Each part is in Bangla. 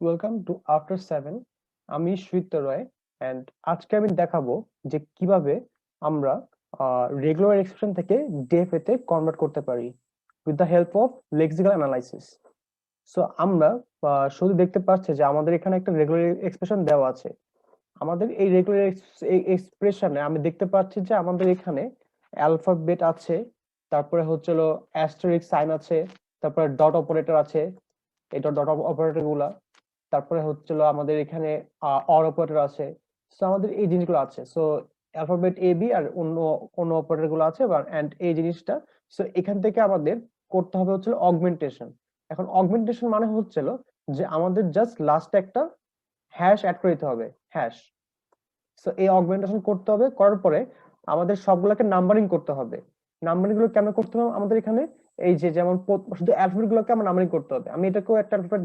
Welcome to after 7। আমি সুইত্ত রয় অ্যান্ড আজকে আমি দেখাবো যে কিভাবে আমরা রেগুলার এক্সপ্রেশন থেকে ডেফ তে কনভার্ট করতে পারি with the help of lexical analysis. So আমরা শুধু দেখতে পাচ্ছি যে আমাদের এখানে একটা রেগুলার এক্সপ্রেশন দেওয়া আছে। আমাদের এই রেগুলার এক্সপ্রেশনে আমি দেখতে পাচ্ছি যে আমাদের এখানে অ্যালফাবেট আছে, তারপরে হচ্ছিল অ্যাস্টেরিক সাইন আছে, তারপরে ডট অপারেটর আছে, এই ডট ডট অপারেটর গুলা, তারপরে হচ্ছিল আমাদের এখানে অর অপারেটর আছে। সো আমাদের এই জিনিসগুলো আছে। সো অ্যালফাবেট এ বি আর অন্য অন্য অপারেটর গুলো আছে এন্ড এই জিনিসটা। সো এখান থেকে আমাদের করতে হবে হচ্ছিল অগমেন্টেশন। এখন অগমেন্টেশন মানে হচ্ছিল যে আমাদের জাস্ট লাস্টে একটা হ্যাশ অ্যাড করে দিতে হবে, হ্যাশ। সো এই অগমেন্টেশন করতে হবে, করার পরে আমাদের সবগুলোকে নাম্বারিং করতে হবে। নাম্বারিং গুলো কেন করতে হবে আমাদের এখানে? এই যে যেমন শুধু অ্যালফাবেট গুলোকে আমার নাম্বারিং করতে হবে। আমি এটাকেও একটা অ্যালফাবেট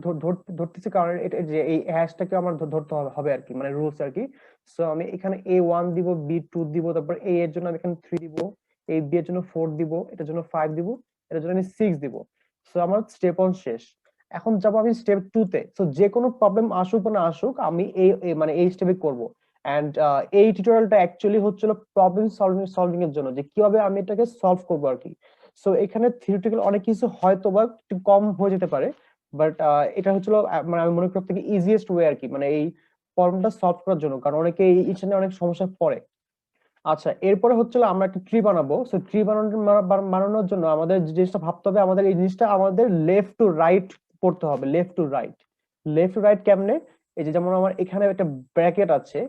ধরতেছি, কারণ এটা যে এই হ্যাশটাকে আমার ধরতে হবে আর কি, মানে রুলস আর কি। সো আমি এখানে A1 দিব, B2 দিব, তারপর A এর জন্য আমি এখানে 3 দিব, এই বি এর জন্য 4 দিব, এটার জন্য 5 দিব, এটার জন্য আমি 6 দিব। সো আমার স্টেপ 1 শেষ। এখন যাবো আমি স্টেপ 2 তে। সো যে কোনো প্রবলেম আসুক বা না আসুক, আমি মানে এই স্টেপে করব। এন্ড এই টিউটোরিয়ালটা অ্যাকচুয়ালি হচ্ছিল প্রবলেম সলভিং এর জন্য, যে কিভাবে আমি এটাকে সলভ করবো আর কি। সো এখানে থিওরিটিক্যাল অনেক কিছু হয়তো বা একটু কম হয়ে যেতে পারে, বাট এটা হচ্ছিল মানে আমি মনে করি সব থেকে ইজিয়েস্ট ওয়ে আর কি, মানে এই প্রবলেমটা সলভ করার জন্য, কারণ অনেকে এই নিয়ে অনেক সমস্যা পড়ে। আচ্ছা, এরপরে হচ্ছিল আমরা একটা ট্রি বানাবো। সো ট্রি বানানোর জন্য আমাদের যে জিনিসটা ভাবতে হবে, আমাদের এই জিনিসটা আমাদের লেফট টু রাইট পড়তে হবে। Left to right, left to right কেমনে? এই যে যেমন আমার এখানে একটা ব্র্যাকেট আছে,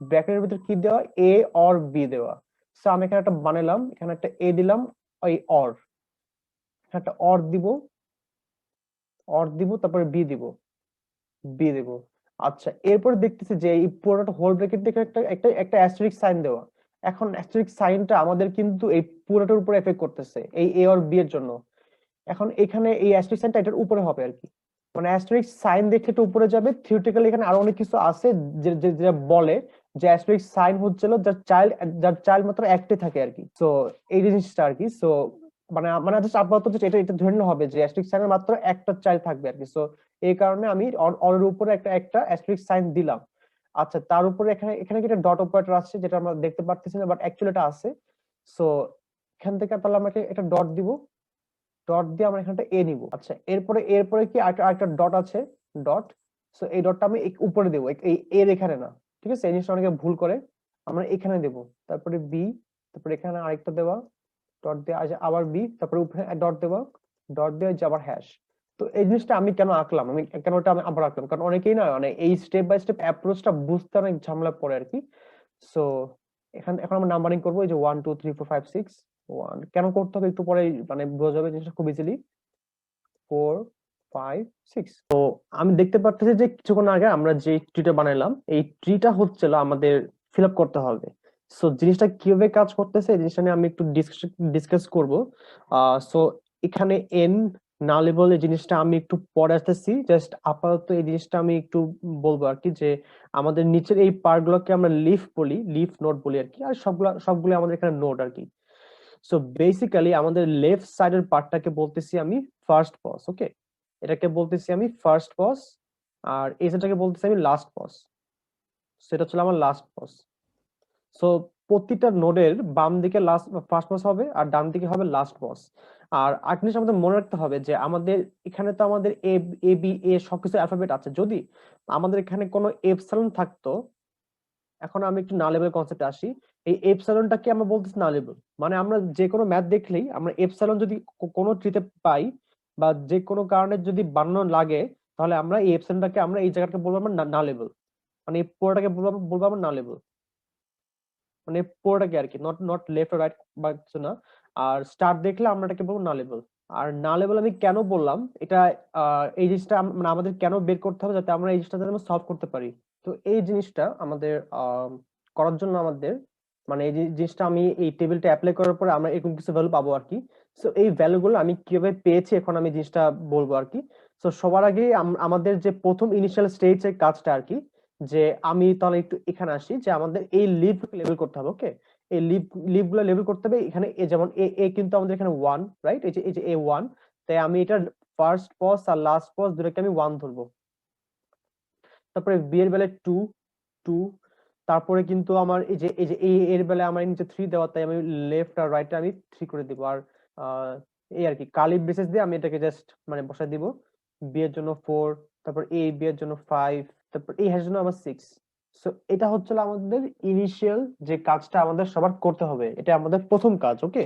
ব্র্যাকেটের ভিতর কি দেওয়া, এ অর বি দেওয়া। সো আমি এখানে একটা বানালাম, এখানে একটা এ দিলাম, ওই অর, একটা অর দিব, অর দিব, তারপরে বি দিব, বি দিব। আচ্ছা, এরপরে দেখতেছি যে এই পুরোটা হোল ব্র্যাকেট থেকে একটা একটা একটা অ্যাস্টেরিক সাইন দেওয়া। এখন অ্যাস্টেরিক সাইনটা আমাদের কিন্তু এই পুরোটার উপরে এফেক্ট করতেছে, এই এ আর বি এর জন্য। এখন এখানে এই অ্যাস্টেরিক সাইনটা এটার উপরে হবে আর কি, মানে অ্যাস্টেরিক সাইন দেখে এটা উপরে যাবে। থিওরিটিক্যালি এখানে আরো অনেক কিছু আছে যেটা বলে যে অ্যাস্টেরিক সাইন হচ্ছিল যার চাইল্ড মাত্র একটাই থাকে আর কি। সো এই জিনিসটা আর কি। সো মানে মানে জাস্ট আপাতত just এটা এটা ধরে নিলে হবে যে অ্যাস্টেরিক সাইনের মাত্র একটা চাইল্ড থাকবে আর কি। সো এই কারণে আমি অর উপরে একটা একটা অ্যাস্টেরিক সাইন দিলাম। আচ্ছা, তার উপরে এখানে এখানে কি একটা ডট অপারেটর আছে, যেটা আমরা দেখতে পারতেছি না, বাট অ্যাকচুয়ালি এটা আছে। সো এখান থেকে তাহলে আমাকে একটা ডট দিব, ডট দিয়ে আমরা এখানটা এ নিব। আচ্ছা, এরপরে এরপরে কি আরেকটা ডট আছে, ডট। সো এই ডটটা আমি উপরে দেবো, এই এর এখানে না। ঠিক আছে, এই জিনিসটা অনেকে ভুল করে, আমরা এখানে দেব। তারপরে বি, তারপরে এখানে আরেকটা দেওয়া, ডট দিয়ে আবার বি, তারপরে উপরে ডট দেওয়া, ডট দিয়ে যে আবার হ্যাশ। তো এই জিনিসটা আমি কেন আঁকলাম, আমি কেন এটা আমি আবার আঁকলাম, কারণ অনেকেই না মানে এই স্টেপ বাই স্টেপ অ্যাপ্রোচটা বুঝতে অনেক ঝামেলা পড়ে আর কি। সো এখন আমরা নাম্বারিং করবো, এই যে 1 2 3 4 5 6। কেন করতে হবে একটু পরে মানে বোঝা যাবে জিনিসটা খুব ইজিলি। 4 5 6। তো আমি দেখতে পাচ্ছি যে কিছুক্ষণ আগে আমরা যে ট্রিটা বানাইলাম, এই ট্রিটা হচ্ছিল আমাদের ফিল আপ করতে হবে। সো জিনিসটা কিভাবে কাজ করতেছে এই জিনিসটা নিয়ে আমি একটু ডিসকাস করব। সো এখানে এন নালেবল এই জিনিসটা আমি একটু পরে আসতেছি, জাস্ট আপাতত এই জিনিসটা আমি একটু বলবো আর কি, যে আমাদের নিচের এই পার্ট গুলোকে আমরা লিফ বলি, লিফ নোড বলি আর কি, আর সবগুলো আমাদের এখানে নোড আর কি। সো বেসিক্যালি আমাদের লেফট সাইডের পার্টটাকে বলতেছি আমি ফার্স্ট পজ, ওকে, এটাকে বলতেছি আমি ফার্স্ট পজ। আর এই সাইডটাকে বলতেছি আমি লাস্ট পজ। সেটা হচ্ছে আমার লাস্ট পজ। সো প্রতিটা নোডের বাম দিকে লাস্ট ফার্স্ট পজ হবে, আর ডান দিকে হবে লাস্ট পজ। আর আরেকটা জিনিস আমাদের মনে রাখতে হবে যে আমাদের এখানে তো আমাদের এ এ বি এ সবকিছু অ্যালফাবেট আছে। যদি আমাদের এখানে কোনো এপসাইলন থাকতো, এখন আমি একটু নালেবল কনসেপ্টে আসি। এই এপসাইলনটাকে আমরা বলতেছি নালেবল, মানে আমরা যে কোনো ম্যাথ দেখলেই আমরা এপসাইলন যদি কোনো ট্রিতে পাই বা যে কোনো কারণে যদি বানানো লাগে, তাহলে আমরা এই এপসাইলনটাকে আমরা এই জায়গাটাকে বলবো আমরা নালেবল, মানে এই পুরোটাকে বলবো আমরা নালেবল, মানে পুরোটাকে আর কি, নট নট লেফট রাইট বা কিছু না। আর স্টার দেখলে আমরা এটাকে বলবো নালেবল। আর নালেবল আমি কেন বললাম এটা, এই জিনিসটা মানে আমাদের কেন বের করতে হবে, যাতে আমরা এই জিনিসটা যেন সলভ করতে পারি। তো এই জিনিসটা আমাদের করার জন্য আমাদের মানে এই জিনিসটা আমি এই টেবিলটা অ্যাপ্লাই করার পরে আমরা এরকম কিছু ভ্যালু পাবো আর কি। সো এই ভ্যালুগুলো আমি কিভাবে পেয়েছি এখন আমি জিনিসটা বলবো আর কি। সো সবার আগে আমাদের যে প্রথম ইনিশিয়াল স্টেজের কাজটা আর কি, যে আমি তাহলে একটু এখানে আসি, যে আমাদের এই লিভ লেভেল করতে হবে, ওকে। এই লিভ গুলো লেভেল করতে হবে। এখানে এ যেমন এ এ কিন্তু আমাদের এখানে 1, রাইট, এই যে A1। তাই আমি এটা ফার্স্ট পজ আর লাস্ট পজ দুটোকে আমি 1 ধরবো। তারপরে বি এর বেলায় 2 2, তারপরে কিন্তু আমার এই যে এ এর বেলায় আমার নিচে 3 দেওয়া, তাই আমি লেফট আর রাইটে আমি 3 করে দিব। আর এই আর কি কার্লি ব্রেসেস দিয়ে আমি এটাকে জাস্ট মানে বসাই দিব। বি এর জন্য 4, তারপর এ বি এর জন্য 5, তারপর এই এর জন্য আমার 6। সো এটা হচ্ছে আমাদের ইনিশিয়াল যে কাজটা আমাদের সবার করতে হবে, এটা আমাদের প্রথম কাজ। ওকে,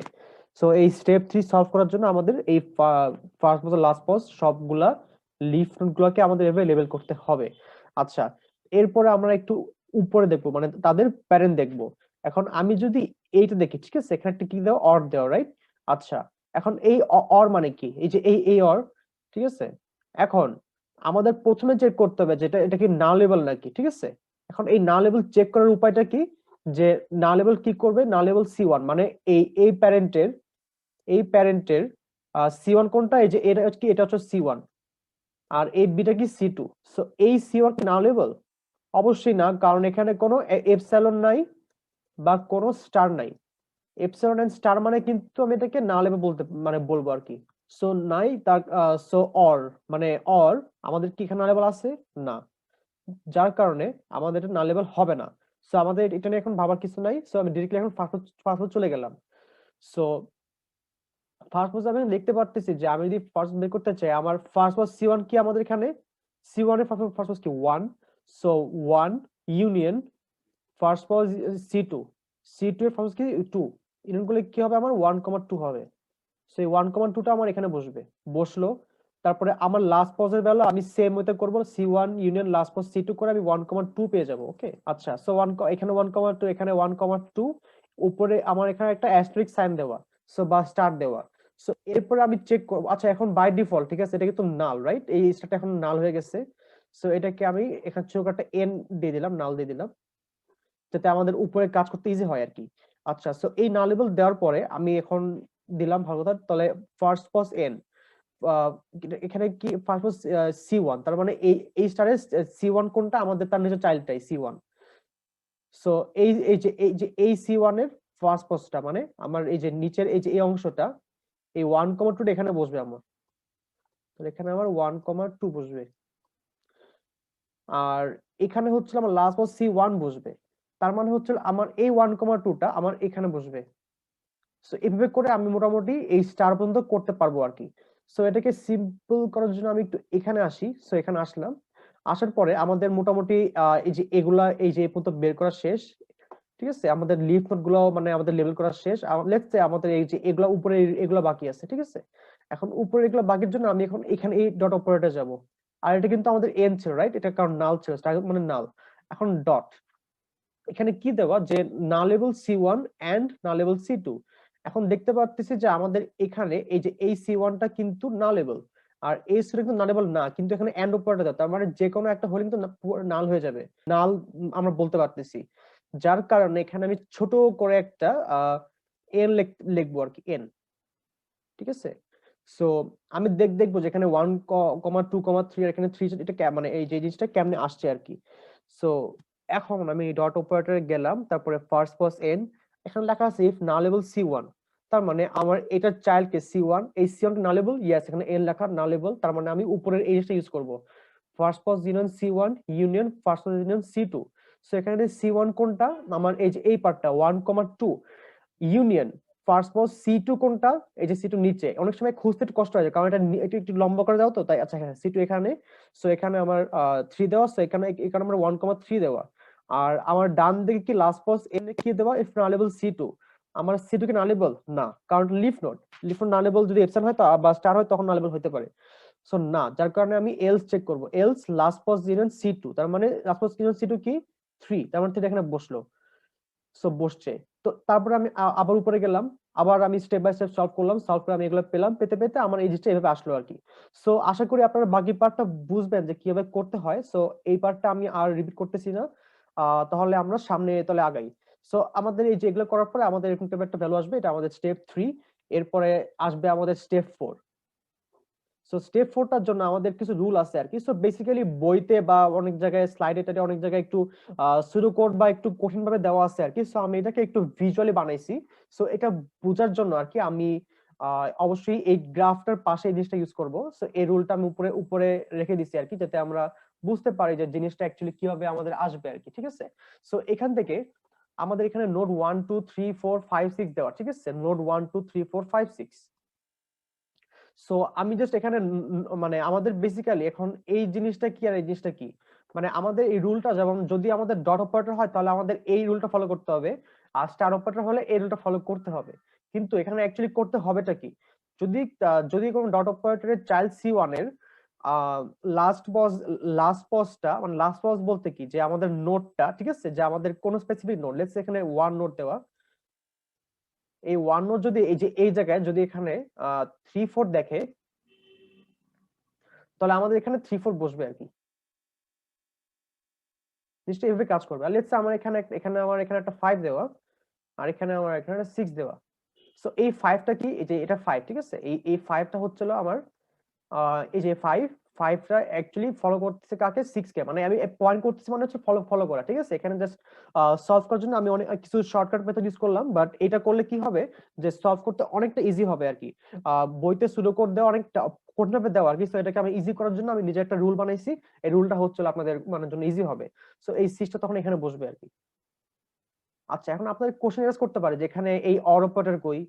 সো এই স্টেপ 3 সলভ করার জন্য আমাদের এই ফার্স্ট পজ লাস্ট পজ সবগুলা লিফ নোড গুলাকে আমাদের এভাবে লেবেল করতে হবে। আচ্ছা, এরপরে আমরা একটু উপরে দেখবো, মানে তাদের প্যারেন্ট দেখবো। এখন আমি যদি এইটা দেখি, ঠিক আছে, এখানে একটা কি দেওয়া, অর দেওয়া, রাইট? আচ্ছা, এখন এই অর মানে কি, এই যে এই অর, ঠিক আছে। এখন আমাদের প্রথমে চেক করতে হবে যেটা এটা কি নালেবল নাকি, ঠিক আছে। এখন এই নালেবল চেক করার উপায়টা কি, যে নালেবল কি করবে, নালেবল C1 মানে এই প্যারেন্টের C1 কোনটা, এই যে এটা কি, এটা হচ্ছে C1, আর এই বিটা কি C2। সো এই C1 কি নালেবল? অবশ্যই না, কারণ এখানে কোনো এপসাইলন নাই বা কোনো স্টার নাই। এপসাইলন এন্ড স্টার মানে কিন্তু আমি এটাকে নালেবল বলতে মানে বলবো আর কি। সো নাই, তার সো অর মানে অর আমাদের কি এখানে নালেবল আছে না, যার কারণে আমাদের এটা নালেবল হবে না। সো আমাদের এটা নিয়ে এখন ভাবার কিছু নাই। সো আমি ডিরেক্টলি এখন ফার্স্ট চলে গেলাম। সো ফার্স্ট ওয়াজ আমি দেখতে পারতেছি যে আমি যদি ফার্স্ট বের করতে চাই, আমার ফার্স্ট ওয়াজ C1 কি, আমাদের এখানে C1 এর ফার্স্ট ওয়াজ কি 1। সো 1 ইউনিয়ন ফার্স্ট ওয়াজ C2, C2 এর ফার্স্ট কি 2, ইউনিয়ন করলে কি হবে, আমার 1,2 হবে। সো এই 1,2টা আমার এখানে বসবে, বসলো। তারপরে আমার লাস্ট পজের ভ্যালু আমি সেম ওয়েতে করব, C1 union last pause C2 করে আমি 1,2 পেয়ে যাব। ওকে, আচ্ছা, সো 1 এখানে 1,2, এখানে 1,2, উপরে আমার এখানে একটা অ্যাস্টেরিস্ক সাইন দেওয়া, সো বা স্টার দেওয়া। সো এরপরে আমি চেক করব, আচ্ছা এখন বাই ডিফল্ট, ঠিক আছে, এটা কিন্তু নাল, রাইট? এই স্টারটা এখন নাল হয়ে গেছে। সো এটাকে আমি এখানে ছোট একটা এন দিয়ে দিলাম, নাল দিয়ে দিলাম, যাতে আমাদের উপরে কাজ করতে ইজি হয় আর কি। আচ্ছা, সো এই নালেবল দেওয়ার পরে আমি এখন দিলাম ভালো কথা, তাহলে ফার্স্ট পজ এন, এখানে কি ফার্স্ট পজ C1, তার মানে এই স্টারের C1 কোনটা, আমাদের তার নিচে চাইল্ডটাই C1। সো এই যে এই C1 এর ফার্স্ট পজটা মানে আমার এই যে নিচের এই যে এই অংশটা, এই 1,2 এখানে বসবে আমার, তাহলে এখানে আমার 1,2 বসবে। আর এখানে হচ্ছে আমার লাস্ট পজ C1 বসবে, তার মানে হচ্ছে আমার এই 1,2টা আমার এখানে বসবে। সো এইভাবে করে আমি মোটামুটি এই স্টার পর্যন্ত করতে পারবো আর কি। সো এটাকে সিম্পল করার জন্য আমি একটু এখানে আসি। সো এখানে আসলাম, আসার পরে আমাদের মোটামুটি এই যে এগুলা এই যে এই পর্যন্ত বের করা শেষ, ঠিক আছে। আমাদের লিফ নোড গুলো মানে আমাদের লেভেল করা শেষ। লেটস সে আমাদের এই যে এগুলা উপরে এগুলা বাকি আছে, ঠিক আছে। এখন উপরে এগুলা বাকির জন্য আমি এখন এখানে এই ডট অপারেটর যাব। আর এটা কিন্তু আমাদের এন ছিল, রাইট? এটা কারণ নাল ছিল, মানে নাল। এখন ডট, এখানে কি দেওয়া, যে নালেবল C1 এন্ড নালেবল C2। এখন দেখতে পাচ্ছি যে আমাদের এখানে এই যে এই C1টা কিন্তু নালেবল, আর এই C2 কিন্তু নালেবল না, কিন্তু এখানে এন্ড অপারেটর দেওয়া, তার মানে যে কোনো একটা হলে কিন্তু নাল হয়ে যাবে, নাল আমরা বলতে পারতেছি। যার কারণে এখানে আমি ছোট করে একটা এন লিখবো আর কি, এন, ঠিক আছে। সো আমি দেখবো যে এখানে 1,2,3 আর এখানে 3, এটা মানে এই যে জিনিসটা কেমনে আসছে আর কি। সো এখন আমি ডট অপারেটরে গেলাম, তারপরে ফার্স্ট পজ এন, এখানে লেখা আছে ইফ নালেবল C1, তার মানে আমার এটার চাইল্ড কে C1, এই C1 নালেবল, ইয়েস, এখানে এন লেখা নালেবল, তার মানে আমি উপরের এই জিনিসটা ইউজ করব, first pos union C1 union first pos union C2। So এখানে C1 কোনটা, আমার এই যে এই পার্টটা 1,2 ইউনিয়ন ফার্স্ট পজ C2 কোনটা, এই যে C2 নিচে, অনেক সময় খুঁজতে একটু কষ্ট হয় কারণ এটা একটু লম্বা করে দাও তো তাই। আচ্ছা হ্যাঁ, C2 এখানে। সো এখানে আমার 3 দেওয়া, সো এখানে আমার 1,3 দেওয়া। আর আমার ডান দিকে কি লাস্ট পজ এন কি দেওয়া, ইফ নালেবল C2, আমার C2 কি নালেবল না, কারণ লিফ নোড নালেবল যদি এপসাইলন হয় বা স্টার হয় তখন নালেবল হতে পারে। সো না, যার কারণে আমি এলস চেক করব, else last pos union C2, তার মানে লাস্ট পজ ইউনিয়ন C2 কি 3, তার মানে 3 এখানে বসলো। সো বসছে। তো তারপরে আমি আবার উপরে গেলাম, আবার আমি স্টেপ বাই স্টেপ সলভ করলাম, সলভ করে আমি এগুলো পেলাম, পেতে পেতে আমার এই জিনিসটা এভাবে আসলো আর কি। সো আশা করি আপনারা বাকি পার্টটা বুঝবেন যে কিভাবে করতে হয়। সো এই পার্টটা আমি আর রিপিট করতেছি না, তাহলে আমরা সামনে তাহলে আগাই। সো আমাদের এই যে এগুলো করার পরে আমাদের এরকম টাইপের একটা ভ্যালু আসবে, এটা আমাদের স্টেপ 3। এরপরে আসবে আমাদের স্টেপ 4। সো স্টেপ 4টার জন্য আমাদের কিছু রুল আছে আর কি। সো বেসিক্যালি বইতে বা অনেক জায়গায় স্লাইডে টাইডে অনেক জায়গায় একটু সুডো কোড বা একটু কঠিন ভাবে দেওয়া আছে আর কি। সো আমি এটাকে একটু ভিজুয়ালি বানাইছি। সো এটা বোঝার জন্য আর কি আমি অবশ্যই এই গ্রাফটার পাশে এই জিনিসটা ইউজ করব। সো এই রুলটা আমি উপরে উপরে রেখে দিছি আর কি, যাতে আমরা বুঝতে পারি যে জিনিসটা অ্যাকচুয়ালি কিভাবে আমাদের আসবে আর কি, ঠিক আছে। সো এখান থেকে আমাদের এখানে নোড 1 2 3 4 5 6 দেওয়া, ঠিক আছে, নোড 1 2 3 4 5 6। সো আমি জাস্ট এখানে মানে আমাদের বেসিক্যালি এখন এই জিনিসটা কি আর এই জিনিসটা কি, মানে আমাদের এই রুলটা যেমন যদি আমাদের ডট অপারেটর হয় তাহলে আমাদের এই রুলটা ফলো করতে হবে, আর স্টার অপারেটর হলে এই রুলটা ফলো করতে হবে। কিন্তু এখানে অ্যাকচুয়ালি করতে হবেটা কি, যদি যদি কোনো ডট অপারেটরের চাইল্ড C1 এর লাস্ট পজটা মানে লাস্ট পজ বলতে কি যে আমাদের নোডটা, ঠিক আছে, যে আমাদের কোন স্পেসিফিক নোড, লেটস এখানে 1 নোড দেওয়া, এই 1 নোড যদি এই যে এই জায়গায় যদি এখানে 3 4 দেখে তাহলে আমাদের এখানে 3 4 বসবে আর কি, জিনিসটা এভাবে কাজ করবে। আর লেটস আমার এখানে আমার এখানে একটা 5 দেওয়া, আর এখানে আমার এখানে একটা 6 দেওয়া। সো এই 5টা কি, এই যে এটা 5, ঠিক আছে, এই 5টা হচ্ছিল আমার এই যে 5টা অ্যাকচুয়ালি ফলো করতেছে কাকে, 6 কে, মানে আমি পয়েন্ট করতেছি মানে হচ্ছে ফলো ফলো করা, ঠিক আছে। এখানে জাস্ট সলভ করার জন্য আমি অনেক কিছু শর্টকাট মেথড ইউজ করলাম, বাট এটা করলে কি হবে যে সলভ করতে অনেকটা ইজি হবে আর কি। বইতে সুডো কোড দেওয়া অনেকটা কঠিন ভাবে দেওয়া আর কি, সো এটাকে আমি ইজি করার জন্য আমি নিজে একটা রুল বানাইছি, এই রুলটা হচ্ছিল আপনাদের মানে জন্য ইজি হবে। সো এই সিস্টেম তখন এখানে বসবে আর কি। আচ্ছা, এখন আপনাদের কোশ্চেন এরাস করতে পারে যে এখানে এই অর অপারেটর কই,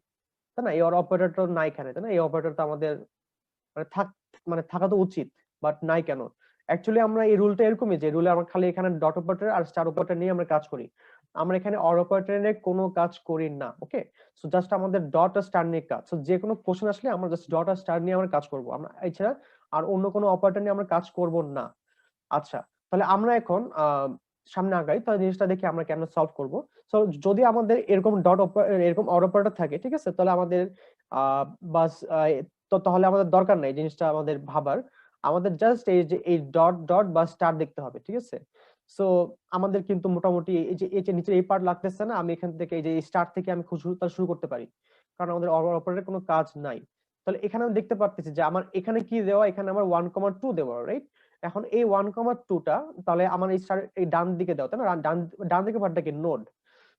তাই না, এই অর অপারেটর তো নাই এখানে, তাই না, এই অপারেটর তো আমাদের মানে থাকা তো উচিত, বাট নাই কেন। অ্যাকচুয়ালি আমরা এই রুলটা এরকমই যে রুলে আমরা খালি এখানে ডট অপারেটর আর স্টার অপারেটর নিয়ে আমরা কাজ করি, আমরা এখানে অর অপারেটরে কোনো কাজ করি না। ওকে, সো জাস্ট আমাদের ডট আর স্টার নিয়ে কাজ, সো যে কোনো কোশ্চেন আসলে আমরা জাস্ট ডট আর স্টার নিয়ে আমরা কাজ করব, আমরা এছাড়া আর অন্য কোনো অপারেটর নিয়ে আমরা কাজ করব না। আচ্ছা, তাহলে আমরা এখন সামনে আগাই, তাহলে জিনিসটা দেখি আমরা কেন সলভ করব। সো যদি আমাদের এরকম এরকম অর অপারেটর থাকে, ঠিক আছে, তাহলে আমাদের বাস তো তাহলে আমাদের দরকার নাই জিনিসটা আমাদের ভাবার, আমাদের জাস্ট এই যে এই ডট ডট বা স্টার দেখতে হবে, ঠিক আছে। সো আমাদের কিন্তু মোটামুটি এই যে নিচে এই পার্ট লাগতেছে না, আমি এখান থেকে এই যে স্টার থেকে আমি শুরু করতে পারি, কারণ আমাদের অপারেটরের কোনো কাজ নাই। তাহলে এখানে আমি দেখতে পারতেছি যে আমার এখানে কি দেওয়া, এখানে আমার 1,2 দেওয়া, রাইট। এখন এই 1,2টা তাহলে আমার এই স্টার এই ডান দিকে দেওয়া, তাই না, ডান দিকে পার্টটা কি নোড।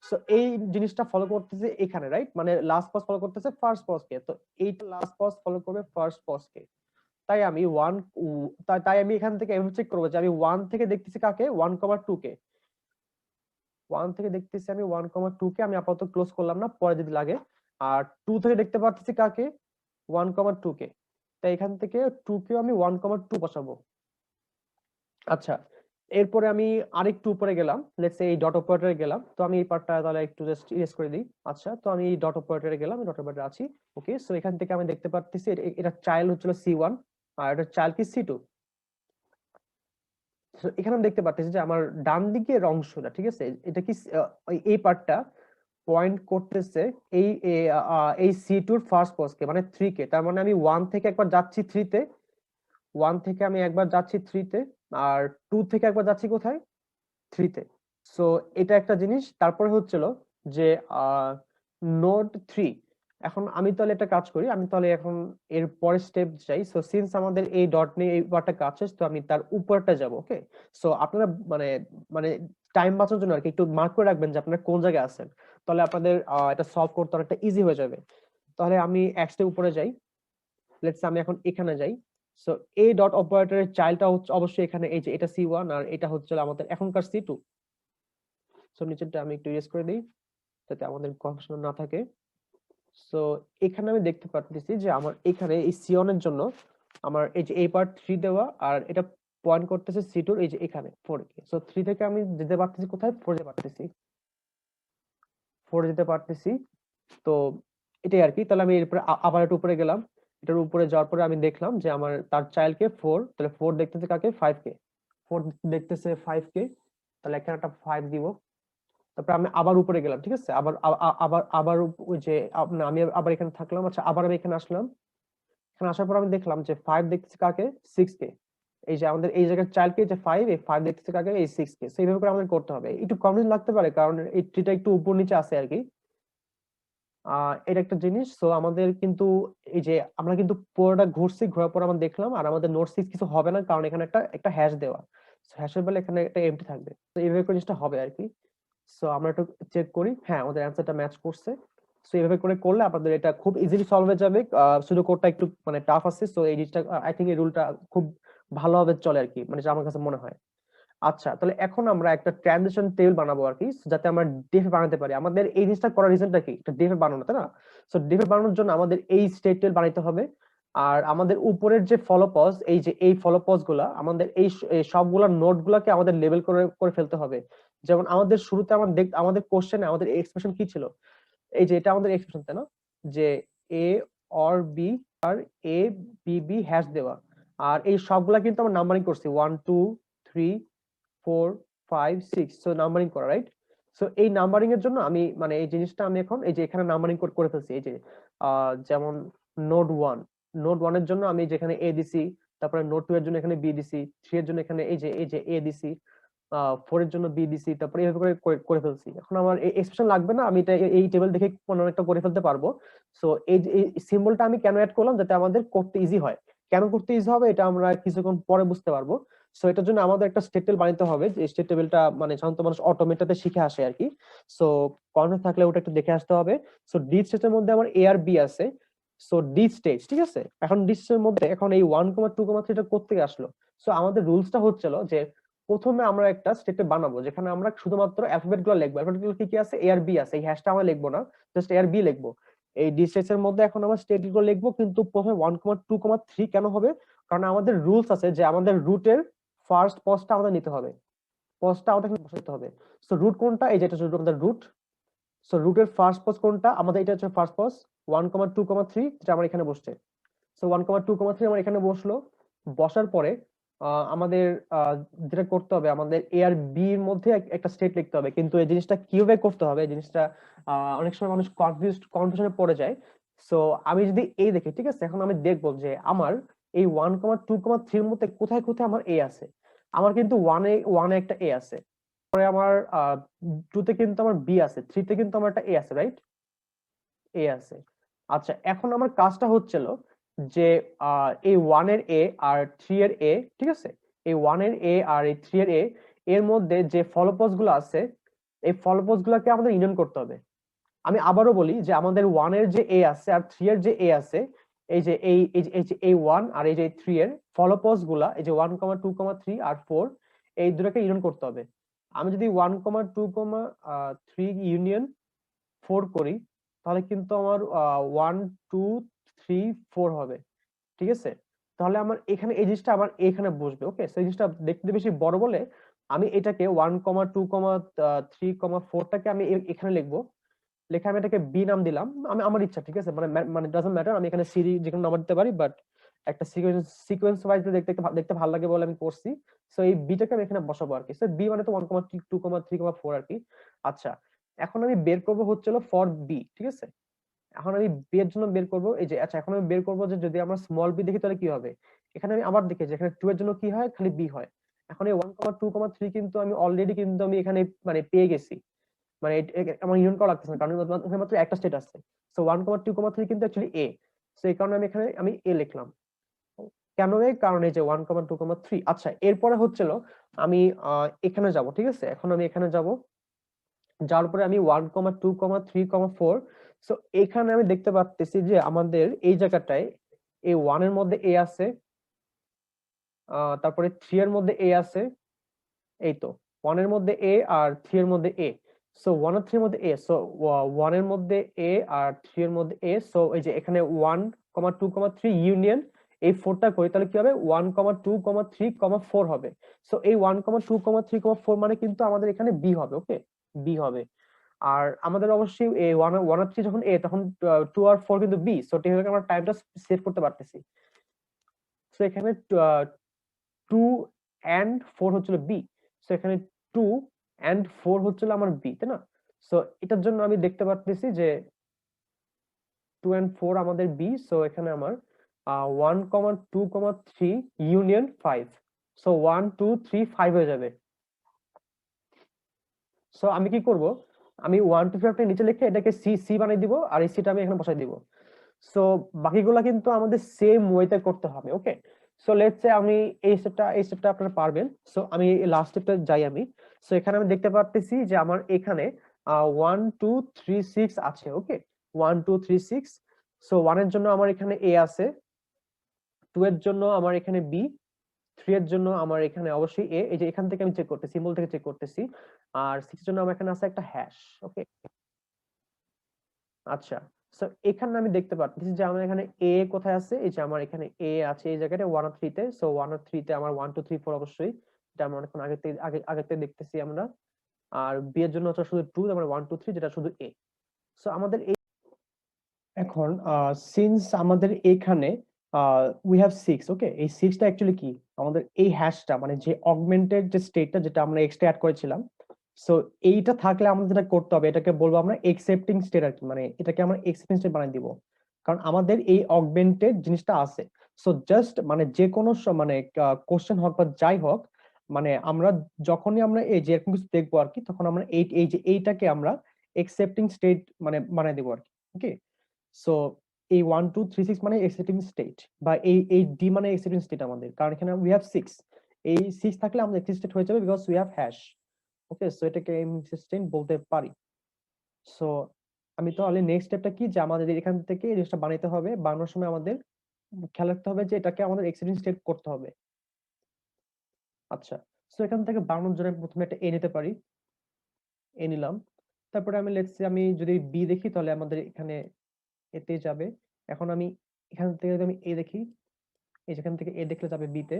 সো এই জিনিসটা ফলো করতেছে এখানে, রাইট, মানে লাস্ট পজ ফলো করতেছে ফার্স্ট পজ কে, তো এইটা লাস্ট পজ ফলো করবে ফার্স্ট পজ কে। তাই আমি তাই আমি এখান থেকে এভাবে চেক করবো যে আমি 1 থেকে দেখতেছি কাকে, 1,2 কে, 1 থেকে দেখতেছি আমি 1,2 কে, আমি আপাতত ক্লোজ করলাম না, পরে যদি লাগে। আর 2 থেকে দেখতে পাচ্ছি কাকে, 1,2 কে, তাই এখান থেকে 2 কে আমি 1,2 বসাবো। আচ্ছা, এরপরে আমি আরেকটু উপরে গেলাম, লেটস সে এই ডট অপারেটরে গেলাম, তো আমি এই পার্টটা তাহলে একটু জাস্ট ইরেজ করে দিই। আচ্ছা, তো আমি এই ডট অপারেটরে গেলাম, ডট অপারেটরে আছি। ওকে, সো এখান থেকে আমি দেখতে পাচ্ছি এটা চাইল্ড হচ্ছিল C1 আর এটা চাইল্ড কি C2। সো এখানে আমি দেখতে পাচ্ছি যে আমার ডান দিকের অংশটা, ঠিক আছে, এটা কি এই পার্টটা পয়েন্ট করতেছে এই এই C2 এর ফার্স্ট পজকে মানে 3 কে, তার মানে আমি 1 থেকে একবার যাচ্ছি 3 তে, 1 থেকে আমি একবার যাচ্ছি 3 তে, আর 2 থেকে একবার যাচ্ছি কোথায়, 3 তে। সো এটা একটা জিনিস। তারপরে হচ্ছিল যে নোড 3, এখন আমি তাহলে একটা কাজ করি, আমি তাহলে এখন এর পরের স্টেপ যাই। সো সিন্স আমাদের এই ডট নিয়ে এই পার্টটা কাজ শেষ, তো আমি তার উপরটা যাব। ওকে, সো আপনারা মানে মানে টাইম বাঁচানোর জন্য আর কি একটু মার্ক করে রাখবেন যে আপনারা কোন জায়গায় আছেন, তাহলে আপনাদের এটা সলভ করতে অনেকটা ইজি হয়ে যাবে। তাহলে আমি এক স্টেপ উপরে যাই, লেটস আমি এখন এখানে যাই। সো এই ডট অপারেটরের চাইল্ডটা হচ্ছে অবশ্যই এখানে, এই যে এটা C1 আর এটা হচ্ছে আমাদের এখনকার C2। সো নিচেরটা আমি একটু ইরেজ করে দিই যাতে আমাদের কনফিউশন না থাকে। সো এখানে আমি দেখতে পাচ্ছি যে আমার এখানে এই C1 এর জন্য আমার এই যে এই পার্ট 3 দেওয়া, আর এটা পয়েন্ট করতেছে C2 এই যে এখানে 4 কে। সো 3 থেকে আমি যেতে পারতেছি কোথায়, 4 যেতে পারতেছি, 4 যেতে পারতেছি। তো এটাই আর কি। তাহলে আমি এরপরে আবার একটু উপরে গেলাম, এটার উপরে যাওয়ার পরে আমি দেখলাম যে আমার তার চাইল্ড কে 4, তাহলে 4 দেখতেছে কাকে, 5 কে, 4 দেখতেছে 5 কে, তাহলে এখানে একটা 5 দিব। তারপর আমি আবার উপরে গেলাম, ঠিক আছে, আবার আবার আবার ওই যে আমি আবার এখানে থাকলাম। আচ্ছা, আবার আমি এখানে আসলাম, এখানে আসার পর আমি দেখলাম যে 5 দেখতেছি কাকে, 6 কে, এই যে আমাদের এই জায়গায় চাইল্ড কে যে 5, এই 5 দেখতেছে কাকে, এই 6 কে। সো এইভাবে করে আমাদের করতে হবে, একটু কনফিউজ লাগতে পারে কারণ এই ট্রিটা একটু উপর নিচে আছে আর কি। এটা একটা জিনিস। সো আমাদের কিন্তু এই যে আমরা কিন্তু পুরোটা ঘুরছি, ঘোরার পর আমরা দেখলাম আর আমাদের নোট 6 কিছু হবে না, কারণ এখানে একটা একটা হ্যাশ দেওয়া, হ্যাশের বেলা এখানে একটা এমটি থাকবে, তো এইভাবে করে জিনিসটা হবে আর কি। সো আমরা একটু চেক করি, হ্যাঁ আমাদের অ্যান্সারটা ম্যাচ করছে। সো এইভাবে করে করলে আপনাদের এটা খুব ইজিলি সলভ হয়ে যাবে। শুধু কোডটা একটু মানে টাফ আছে, সো এই জিনিসটা আই থিংক এই রুলটা খুব ভালোভাবে চলে আর কি, মানে যেটা আমার কাছে মনে হয়। আচ্ছা, তাহলে এখন আমরা একটা ট্রানজিশন টেবিল বানাবো আর কি, যাতে আমরা ডিএফ বানাতে পারি। আমাদের এই জিনিসটা করার রিজনটা কি, একটা ডিএফ বানানো, তাই না? সো ডিএফ বানানোর জন্য আমাদের এই স্টেট টেবিল বানাইতে হবে। আর আমাদের উপরের যে ফলো পজ, এই যে এই ফলো পজ গুলা, আমাদের এই সবগুলা নোট গুলাকে আমাদের লেবেল করে করে ফেলতে হবে। যেমন আমাদের শুরুতে আমাদের কোশ্চেনে আমাদের এক্সপ্রেশন কি ছিল, এই যে এটা আমাদের এক্সপ্রেশন, তাই না? যে এ অর বি আর এ বি বি হ্যাশ দেওয়া। আর এই সবগুলা কিন্তু আমরা নাম্বারিং করছি 1 2 3 4 5 6, সো নাম্বারিং করা, রাইট? সো এই নাম্বারিং এর জন্য আমি মানে এই জিনিসটা আমি এখন এই যে এখানে নাম্বারিং করে ফেলছি। এই যে যেমন নোড 1 এর জন্য আমি যেখানে এ দিছি, তারপরে নোড 2 এর জন্য এখানে বি দিছি, 3 এর জন্য এখানে এই যে এ দিছি, 4 এর জন্য বি দিছি, তারপরে এইভাবে করে করে ফেলছি। এখন আমার এই এক্সপ্রেশন লাগবে না, আমি এটা এই টেবিল দেখে কোনো একটা করে ফেলতে পারবো। সো এই সিম্বলটা আমি কেন অ্যাড করলাম, যাতে আমাদের করতে ইজি হয়। কেন করতে ইজি হবে এটা আমরা কিছুক্ষণ পরে বুঝতে পারবো। সো এটার জন্য আমাদের একটা স্টেট টেবিল বানাতে হবে, যে স্টেট টেবিলটা মানে সাধারণত মানুষ অটোমেটাতে শিখে আসে আর কি। সো কর্নার থাকলে ওটা একটু দেখে আসতে হবে। সো ডি স্টেটের মধ্যে আমার এ আর বি আছে। সো ডি স্টেজ, ঠিক আছে? এখন ডি স্টেজের মধ্যে এখন এই 1,2,3 টা কোত্থেকে থেকে আসলো? সো আমাদের রুলসটা হচ্ছিল যে প্রথমে আমরা একটা স্টেটে বানাবো যেখানে আমরা শুধুমাত্র অ্যালফাবেট গুলো লিখবো। অ্যালফাবেট গুলো কি কি আছে, এ আর বি আছে, এই হ্যাশটা আমরা লিখবো না, জাস্ট এ আর বি লিখবো। এই ডি স্টেটস এর মধ্যে এখন আমরা স্টেট গুলো লিখবো, কিন্তু প্রথমে 1,2,3 কেন হবে? কারণ আমাদের রুলস আছে যে আমাদের রুটের ফার্স্ট পজটা আমাদের নিতে হবে, পজটা আমাদের এখানে বসাতে হবে। সো রুট কোনটা, এই যেটা আমাদের রুট। সো রুটের ফার্স্ট পজ কোনটা, আমাদের এটা হচ্ছে ফার্স্ট পজ 1,2,3, যেটা আমার এখানে বসছে। সো 1,2,3 আমার এখানে বসলো। বসার পরে আমাদের যেটা করতে হবে, আমাদের এ আর বি এর মধ্যে একটা স্টেট লিখতে হবে। কিন্তু এই জিনিসটা কিভাবে করতে হবে, এই জিনিসটা অনেক সময় মানুষ কনফিউশনে পড়ে যায়। সো আমি যদি এই দেখি, ঠিক আছে, এখন আমি দেখবো যে আমার এই 1,2,3 এর মধ্যে কোথায় কোথায় আমার এ আছে। আমার কিন্তু ওয়ানে একটা এ আছে, পরে আমার 2 তে কিন্তু আমার বি আছে, 3 তে কিন্তু আমার একটা এ আছে, রাইট? এ আছে। আচ্ছা, এখন আমার কাজটা হচ্ছিল যে এই 1 এর এ আর 3 এর এ, ঠিক আছে, এই 1 এর এ আর এই 3 এর এ এর মধ্যে যে ফলোপজ গুলো আছে, এই ফলোপজ গুলোকে আমাদের ইউনিয়ন করতে হবে। আমি আবারও বলি যে আমাদের 1 এর যে এ আছে আর 3 এর যে এ আছে, এই যে এই 1 আর এই যে 3 এর ফলোপজ গুলা, এই যে 1,2,3 আর 4, এই দুটোকে ইউনিয়ন করতে হবে। আমি যদি 1,2,3 ইউনিয়ন 4 করি, তাহলে কিন্তু আমার 1 2 3 4 হবে, ঠিক আছে? তাহলে আমার এখানে এই জিনিসটা আমার এখানে বসবে। ওকে, সো এই জিনিসটা দেখতে বেশি বড় বলে আমি এটাকে 1,2,3,4 টাকে আমি এখানে লিখবো। লেখা আমি এটাকে বি নাম দিলাম, আমি আমার ইচ্ছা, ঠিক আছে? মানে মানে ডাজন্ট ম্যাটার, আমি এখানে সিরি যে কোনো নাম্বার দিতে পারি, বাট একটা সিকোয়েন্স ওয়াইজ দেখতে দেখতে ভালো লাগে বলে আমি করছি। সো এই বিটাকে আমি এখানে বসাবো আর কি। সো বি মানে তো 1,2,3,4 আর কি। আচ্ছা, এখন আমি বের করব হচ্ছিল ফর বি, ঠিক আছে? এখন আমি বি এর জন্য বের করব এই যে, আচ্ছা এখন আমি বের করব যে যদি আমরা স্মল বি দেখি তাহলে কি হবে। এখানে আমি আবার দেখি যে এখানে 2 এর জন্য কি হয়, খালি বি হয়। এখন এই 1,2,3 কিন্তু আমি অলরেডি কিন্তু আমি এখানে মানে পেয়ে গেছি, মানে আমার ইউনিয়ন করা লাগতেছে না, কারণ এখানে মাত্র একটা স্টেট আছে। সো 1,2,3 কিন্তু অ্যাকচুয়ালি এ। সো এই কারণে আমি এখানে এ লিখলাম। কেন এ? কারণ এই যে 1,2,3। আচ্ছা, এরপরে হচ্ছিল আমি এখানে যাব, ঠিক আছে? এখন আমি এখানে যাব, যাওয়ার পরে আমি 1,2,3,4, সো এখানে আমি দেখতে পাচ্ছি যে আমাদের এই জায়গাটায় এই 1 এর মধ্যে এ আছে, তারপরে 3 এর মধ্যে এ আছে, এই তো 1 এর মধ্যে এ আর 3 এর মধ্যে এ। সো 1 আর 3 এর মধ্যে এ, সো 1 এর মধ্যে এ আর 3 এর মধ্যে এ। সো এই যে এখানে 1,2,3 ইউনিয়ন এই 4টা করি, তাহলে কি হবে, 1,2,3,4 হবে। সো এই 1,2,3,4 মানে কিন্তু আমাদের এখানে বি হবে। ওকে, বি হবে। আর আমাদের অবশ্যই এই 1 আর 3 যখন এ, তখন 2 আর 4 কিন্তু বি। সো এইভাবে আমরা টাইমটা সেভ করতে পারতেছি। সো এখানে 2 and 4 হচ্ছিল বি। সো এখানে 2 and 4 হচ্ছিল আমার বি, তাই না? সো এটার জন্য আমি দেখতে পাচ্ছি যে 2 and 4 আমাদের বি। সো এখানে আমার 1,2,3 ইউনিয়ন 5। সো 1 2 3 5 হয়ে যাবে। সো আমি কি করব, আমি 1 2 3 নিচে লিখে এটাকে সি সি বানিয়ে দিব, আর এই সিটা আমি এখানে বসাই দিব। সো বাকিগুলা কিন্তু আমাদের সেম ওয়েতে করতে হবে। ওকে, সো লেটস সে আমি এই স্টেপটা আপনারা পারবেন। সো আমি লাস্ট স্টেপটা যাই আমি। সো এখানে আমি দেখতে পাচ্ছি যে আমার এখানে 1 2 3 6 আছে। ওকে, 1 2 3 6। সো 1 এর জন্য আমার এখানে এ আছে, 2 এর জন্য আমার এখানে বি, 3 এর জন্য আমার এখানে অবশ্যই a, এই যে এখান থেকে আমি চেক করতেছি, সিম্বল থেকে চেক করতেছি। আর 6 এর জন্য আমার এখানে আছে একটা হ্যাশ। ওকে, আচ্ছা। সো এখানে আমি দেখতে পাচ্ছি যে আমার এখানে a কোথায় আছে, এই যে আমার এখানে a আছে এই জায়গাটা 1 আর 3 তে। সো 1 আর 3 তে আমার 1 2 3 4 অবশ্যই, এটা আমরা অনেকক্ষণ আগে থেকে দেখতেছি আমরা। আর b এর জন্য হচ্ছে শুধু 2, আমরা 1 2 3 যেটা শুধু a। সো আমাদের এখন সিন্স আমাদের এখানে উই হ্যাভ 6, ওকে, এই 6 টা অ্যাকচুয়ালি কি, আমাদের এই হ্যাশটা মানে যে অগমেন্টেড যে স্টেটটা যেটা আমরা এক্সট্রা অ্যাড করেছিলাম, সো এইটা থাকলে আমাদের যেটা করতে হবে এটাকে বলবো আমরা একসেপ্টিং স্টেট আর কি, মানে এটাকে আমরা একসেপ্টিং স্টেট বানিয়ে দিব, কারণ আমাদের এই অগমেন্টেড জিনিসটা আছে। সো জাস্ট মানে যে কোনো মানে কোশ্চেন হোক বা যাই হোক, মানে আমরা যখনই আমরা এই যে এরকম কিছু দেখবো আর কি, তখন আমরা এই যে এইটাকে আমরা একসেপ্টিং স্টেট মানে বানিয়ে দেবো আর কি। ওকে, সো এই 1 2 3 6 মানে এক্সিস্টিং স্টেট, বা এই ডি মানে এক্সিস্টিং স্টেট আমাদের, কারণ এখানে উই হ্যাভ 6, এই 6 থাকলে আমাদের এক্সিস্টেড হয়ে যাবে because we have hash. Okay, so এটাকে এক্সিস্টেন্ট বলতে পারি। সো আমি তাহলে নেক্সট স্টেপটা কি, যে আমাদের এখান থেকে এই জিনিসটা বানাইতে হবে, বানানোর সময় আমাদের খেয়াল রাখতে হবে যে এটাকে আমাদের এক্সিস্টিং স্টেট করতে হবে। আচ্ছা, সো এখান থেকে বানানোর জন্য প্রথমে একটা এ নিতে পারি, এ নিলাম। তারপরে আমি লেটস সে আমি যদি বি দেখি তাহলে আমাদের এখানে এতে যাবে। এখন আমি এখান থেকে যদি আমি এ দেখি, এই যেখান থেকে এ দেখলে যাবে বি তে।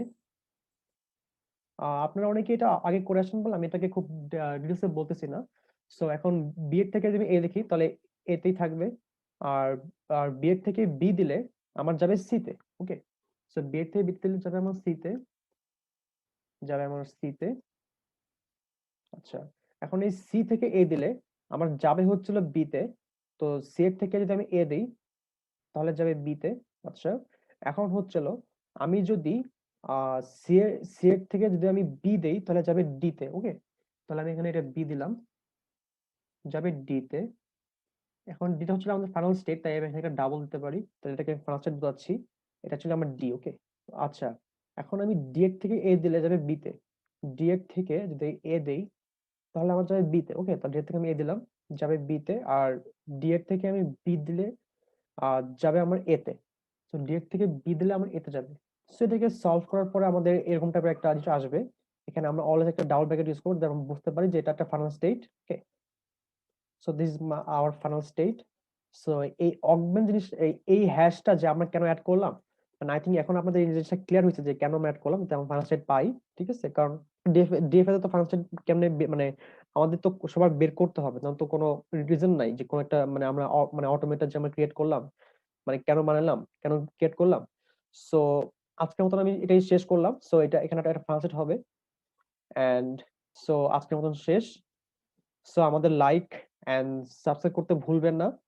আপনারা অনেকে এটা আগে করে আসেন বলে আমি এটাকে খুব ডিটেলসে বলতেছি না। সো এখন বি এর থেকে যদি এ দেখি তাহলে এতেই থাকবে। আর আর বি এর থেকে বি দিলে আমার যাবে সি তে। ওকে, সো বি এর থেকে বি দিলে যাবে আমার সি তে, যাবে আমার সি তে। আচ্ছা, এখন এই সি থেকে এ দিলে আমার যাবে হচ্ছিল বি তে। তো সি এর থেকে যদি আমি এ দেই তাহলে যাবে বি তে। আচ্ছা, এখন হচ্ছিল আমি যদি সি এর থেকে যদি আমি বি দেই তাহলে যাবে ডি তে। ওকে, তাহলে আমি এখানে এটা বি দিলাম, যাবে ডি তে। এখন ডিটা হচ্ছে আমাদের ফাইনাল স্টেট, তাই আমি এখানে ডাবল দিতে পারি, তাহলে এটাকে ফাইনাল স্টেট বোঝাচ্ছি। এটা ছিল আমার ডি। ওকে, আচ্ছা, এখন আমি ডি এর থেকে এ দিলে যাবে বি তে, ডি এর থেকে যদি এ দেই তাহলে আমার যাবে বি তে। ওকে, তাহলে ডি এর থেকে আমি এ দিলাম, যাবে বি তে। আর ডি এর থেকে আমি বি দিলে যাবে আমার এ তে। তো ডি এর থেকে বি দিলে আমার এতে যাবে। সো এটাকে সলভ করার পরে আমাদের এরকম টাইপের একটা জিনিস আসবে। এখানে আমরা অলওয়েজ একটা ডাবল ব্র্যাকেট ইউজ করব, যেমন বুঝতে পারি যে এটা একটা final state. Okay, so this is our final state. So এই অগমেন্ট জিনিস, এই হ্যাশটা যে আমরা কেন অ্যাড করলাম, মানে আই থিঙ্ক এখন আপনাদের এই জিনিসটা ক্লিয়ার হয়েছে যে কেন আমরা অ্যাড করলাম, যেমন ফাইনাল স্টেট পাই। ঠিক আছে, কারণ ডিএফ এ তো ফাইনাল স্টেট কেমনে মানে আমাদের তো সবার বের করতে হবে, তখন তো কোনো রিজন নাই যে কোনো একটা মানে আমরা মানে অটোমেটেড যে আমরা ক্রিয়েট করলাম, মানে কেন বানালাম, কেন ক্রিয়েট করলাম। সো আজকের মতন আমি এটাই শেষ করলাম। সো এটা এখানে একটা ফাইনাল স্টেট হবে। এন্ড সো আজকের মতন শেষ। সো আমাদের লাইক এন্ড সাবস্ক্রাইব করতে ভুলবেন না।